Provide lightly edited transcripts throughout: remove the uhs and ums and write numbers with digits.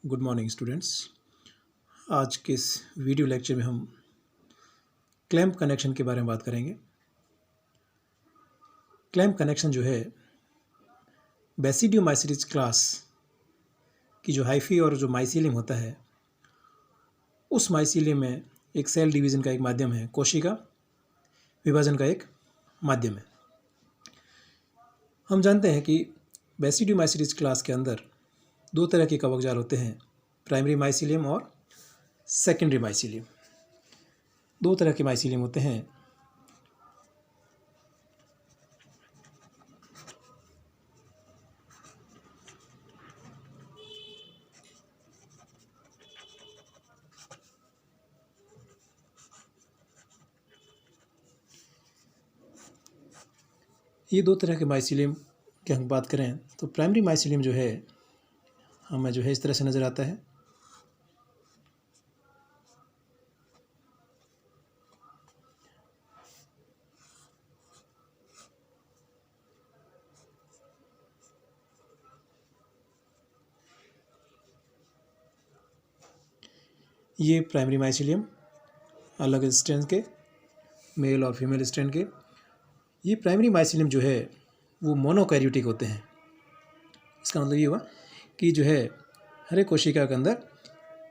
Good morning students. आज के इस वीडियो लेक्चर में हम क्लैंप कनेक्शन के बारे में बात करेंगे। क्लैंप कनेक्शन जो है बेसिडियोमाइसीट्स क्लास की जो हाइफी और जो माइसीलियम होता है उस माइसीलियम में एक सेल डिवीज़न का एक माध्यम है, कोशिका विभाजन का एक माध्यम है। हम जानते हैं कि बेसिडियोमाइसीट्स क्लास के अंदर दो तरह के कवक जाल होते हैं, प्राइमरी माइसीलियम और सेकेंडरी माइसीलियम। दो तरह के माइसीलियम होते हैं। ये दो तरह के माइसीलियम की हम बात करें तो प्राइमरी माइसीलियम जो है हमें जो है इस तरह से नज़र आता है। ये प्राइमरी माइसीलियम अलग स्ट्रैंड के, मेल और फीमेल स्ट्रैंड के। ये प्राइमरी माइसीलियम जो है वो मोनोकैरियोटिक होते हैं। इसका मतलब ये हुआ कि जो है हर एक कोशिका के अंदर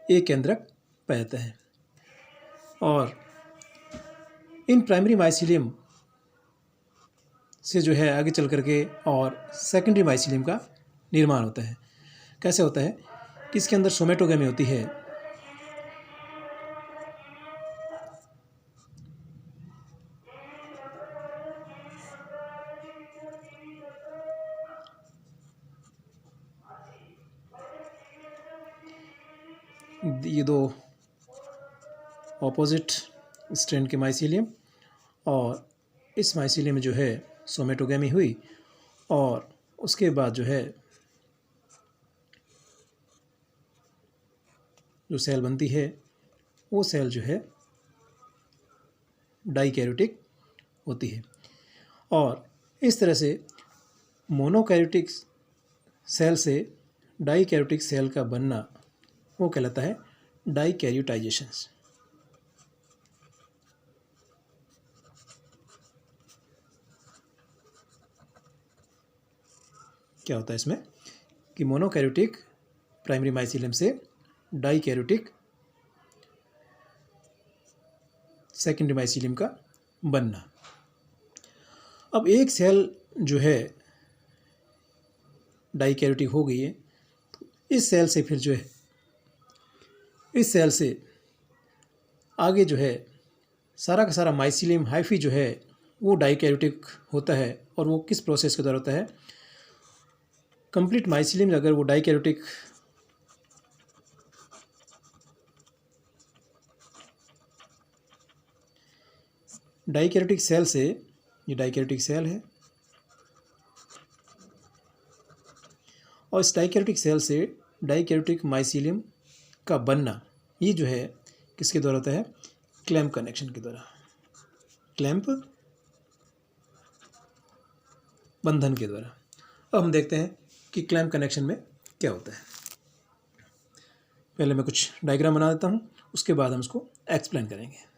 एक केंद्रक पाया जाता है और इन प्राइमरी माइसीलियम से जो है आगे चल करके और सेकेंडरी माइसीलियम का निर्माण होता है। कैसे होता है कि इसके अंदर सोमेटोगेमी होती है। ये दो ऑपोजिट स्ट्रैंड के माइसीलियम और इस माइसीलियम में जो है सोमेटोगेमी हुई और उसके बाद जो है जो सेल बनती है वो सेल जो है डाइकैरियोटिक होती है। और इस तरह से मोनोकैरियोटिक सेल से डाइकैरियोटिक सेल का बनना वो कहलाता है डाइकैरियोटाइजेशन। क्या होता है इसमें कि मोनोकैरियोटिक प्राइमरी माइसीलियम से डाइकैरियोटिक सेकेंडरी माइसीलियम का बनना। अब एक सेल जो है डाइकैरियोटिक हो गई है तो इस सेल से फिर जो है इस सेल से आगे जो है सारा का सारा माइसीलियम हाइफी जो है वो डाइकैरियोटिक होता है। और वो किस प्रोसेस के द्वारा होता है? कंप्लीट माइसीलियम अगर वो डाइकैरियोटिक सेल से, ये डाइकैरियोटिक सेल है और इस डाइकैरियोटिक सेल से डाइकैरियोटिक माइसीलियम का बनना ये जो है किसके द्वारा होता है? क्लैंप कनेक्शन के द्वारा, क्लैंप बंधन के द्वारा। अब हम देखते हैं कि क्लैंप कनेक्शन में क्या होता है। पहले मैं कुछ डायग्राम बना देता हूँ, उसके बाद हम इसको एक्सप्लेन करेंगे।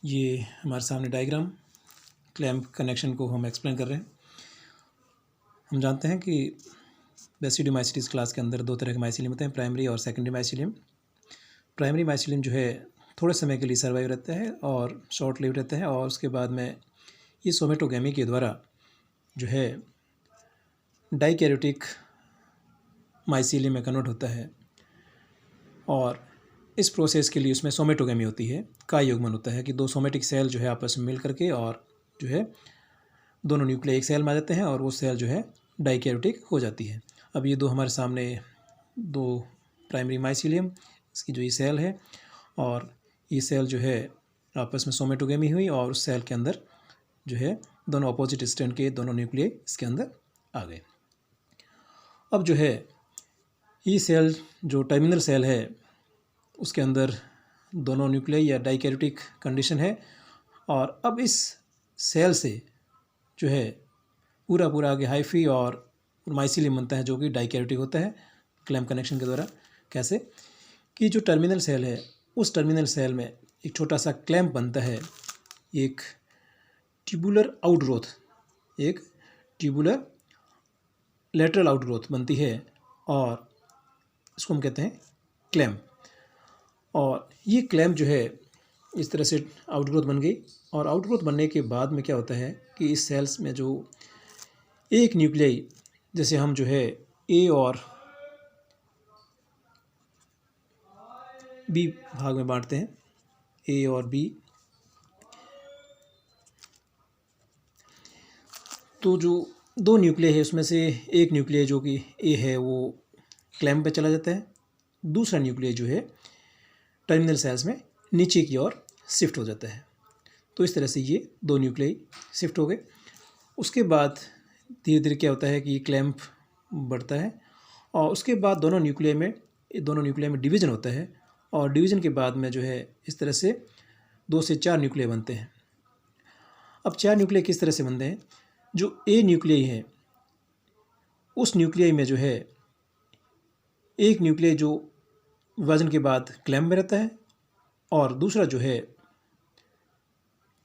ये हमारे सामने डायग्राम क्लैम्प कनेक्शन को हम एक्सप्लेन कर रहे हैं। हम जानते हैं कि बेसिडोमाइसीट्स क्लास के अंदर दो तरह के माइसीलियम होते हैं, प्राइमरी और सेकेंडरी माइसीलियम। प्राइमरी माइसीलियम जो है थोड़े समय के लिए सर्वाइव रहता है और शॉर्ट लिव रहता है, और उसके बाद में ये सोमेटोगेमी के द्वारा जो है डाइकैरियोटिक माइसीलियम में कन्वर्ट होता है, और इस प्रोसेस के लिए उसमें सोमेटोगेमी होती है, का युग्मन होता है कि दो सोमेटिक सेल जो है आपस में मिल करके और जो है दोनों न्यूक्लियर एक सेल में आ जाते हैं और वो सेल जो है डाइकैरियोटिक हो जाती है। अब ये दो हमारे सामने दो प्राइमरी माइसीलियम, इसकी जो ये सेल है, और ये सेल जो है आपस में सोमेटोगेमी हुई और उस सेल के अंदर जो है दोनों अपोजिट स्ट्रैंड के दोनों न्यूक्लियर इसके अंदर आ गए। अब जो है ये सेल जो टर्मिनल सेल है उसके अंदर दोनों न्यूक्लियर या डाइकैरियोटिक कंडीशन है, और अब इस सेल से जो है पूरा आगे हाइफी और माइसीलियम बनता है जो कि डाइकैरियोटिक होता है क्लैम्प कनेक्शन के द्वारा। कैसे कि जो टर्मिनल सेल है उस टर्मिनल सेल में एक छोटा सा क्लैम्प बनता है, एक ट्यूबुलर आउटग्रोथ, एक ट्यूबुलर लेटरल आउटग्रोथ बनती है, और इसको हम कहते हैं क्लैम्प। और ये क्लैम्प जो है इस तरह से आउटग्रोथ बन गई, और आउटग्रोथ बनने के बाद में क्या होता है कि इस सेल्स में जो एक न्यूक्लियाई, जैसे हम जो है ए और बी भाग में बांटते हैं, ए और बी, तो जो दो न्यूक्लियाई है उसमें से एक न्यूक्लियाई जो कि ए है वो क्लैम्प पे चला जाता है, दूसरा न्यूक्लियाई जो है टर्मिनल सेल्स में नीचे की ओर शिफ्ट हो जाता है। तो इस तरह से ये दो न्यूक्लियाई शिफ्ट हो गए। उसके बाद धीरे धीरे क्या होता है कि ये क्लैम्प बढ़ता है, और उसके बाद दोनों न्यूक्लियाई में डिवीज़न होता है, और डिवीज़न के बाद में जो है इस तरह से 2 से 4 न्यूक्लियाई बनते हैं। अब 4 न्यूक्लियाई किस तरह से बनते हैं, जो ए न्यूक्लियाई है उस न्यूक्लियाई में जो है एक न्यूक्लियाई जो विभाजन के बाद क्लैम्प में रहता है, और दूसरा जो है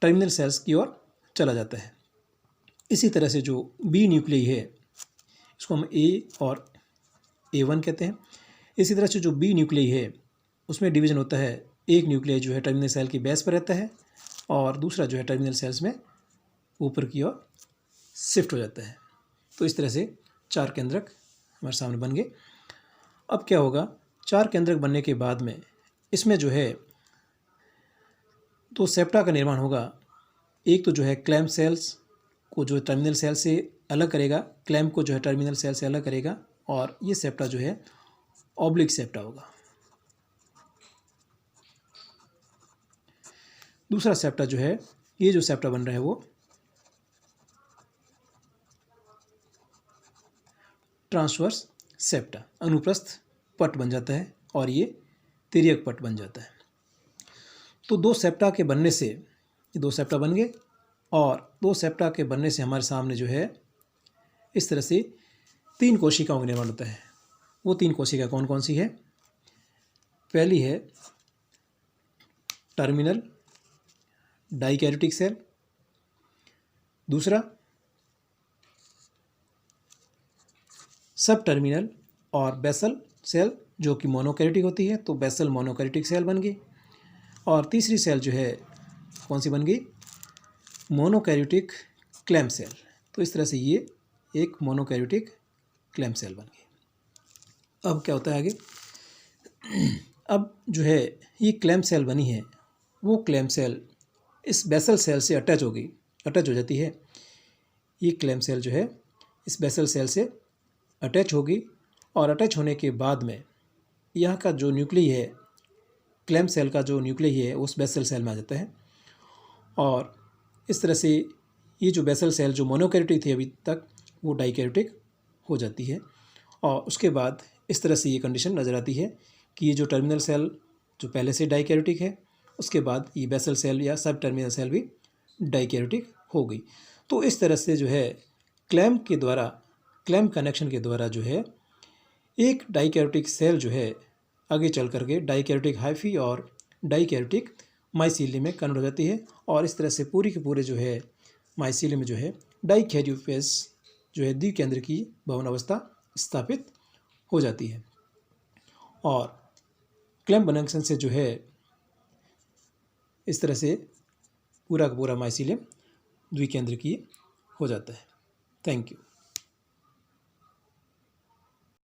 टर्मिनल सेल्स की ओर चला जाता है। इसी तरह से जो बी न्यूक्लियाई है इसको हम ए और A1 कहते हैं। इसी तरह से जो बी न्यूक्लियाई है उसमें डिवीज़न होता है, एक न्यूक्लियाई जो है टर्मिनल सेल की बेस पर रहता है और दूसरा जो है टर्मिनल सेल्स में ऊपर की ओर शिफ्ट हो जाता है। तो इस तरह से 4 केंद्रक हमारे सामने बन गए। अब क्या होगा, 4 केंद्रक बनने के बाद में इसमें जो है 2 सेप्टा का निर्माण होगा। एक तो जो है क्लैम्प सेल्स को जो टर्मिनल सेल से अलग करेगा, क्लैम्प को जो है टर्मिनल सेल से अलग करेगा, और ये सेप्टा जो है ऑब्लिक सेप्टा होगा। दूसरा सेप्टा जो है, ये जो सेप्टा बन रहा है वो ट्रांसवर्स सेप्टा, अनुप्रस्थ पट बन जाता है, और ये तिर्यक पट बन जाता है। तो 2 सेप्टा के बनने से, ये 2 सेप्टा बन गए, और 2 सेप्टा के बनने से हमारे सामने जो है इस तरह से 3 कोशिकाओं का निर्माण होता है। वो 3 कोशिका कौन कौन सी है? पहली है टर्मिनल डाइकैरियोटिक सेल, दूसरा सब टर्मिनल और बेसल सेल जो कि मोनोकैरियोटिक होती है, तो बेसल मोनोकैरियोटिक सेल बन गई, और तीसरी सेल जो है कौन सी बन गई? Monokaryotic clamp cell. तो इस तरह से ये एक मोनोकैरियोटिक क्लैम्प सेल बन गई। अब क्या होता है आगे, अब जो है ये क्लैम्प सेल बनी है, वो क्लैम्प सेल इस बेसल सेल से अटैच हो जाती है। ये क्लैम्प सेल जो है इस बेसल सेल से अटैच होगी, और अटैच होने के बाद में यहाँ का जो न्यूक्लियस है, क्लैम्प सेल का जो न्यूक्लियस है उस बेसल सेल में आ जाता है, और इस तरह से ये जो बेसल सेल जो मोनोकैरियोटिक थी अभी तक, वो डाइकैरियोटिक हो जाती है। और उसके बाद इस तरह से ये कंडीशन नज़र आती है कि ये जो टर्मिनल सेल जो पहले से डाइकैरियोटिक है, उसके बाद ये बेसल सेल या सब टर्मिनल सेल भी डाइकैरियोटिक हो गई। तो इस तरह से जो है क्लैम्प कनेक्शन के द्वारा जो है एक डाइकैरियोटिक सेल जो है आगे चल करके डाइकैरियोटिक हाइफी और डाइकैरियोटिक माइसीलियम में कन्वर्ट हो जाती है और इस तरह से पूरी के पूरे जो है माइसीलियम में जो है डाइकैरियोपेज जो है द्विकेंद्र की भवन अवस्था स्थापित हो जाती है और क्लैम्प जंक्शन से जो है इस तरह से पूरा का पूरा माइसीलियम द्विकेंद्र की हो जाता है। Thank you.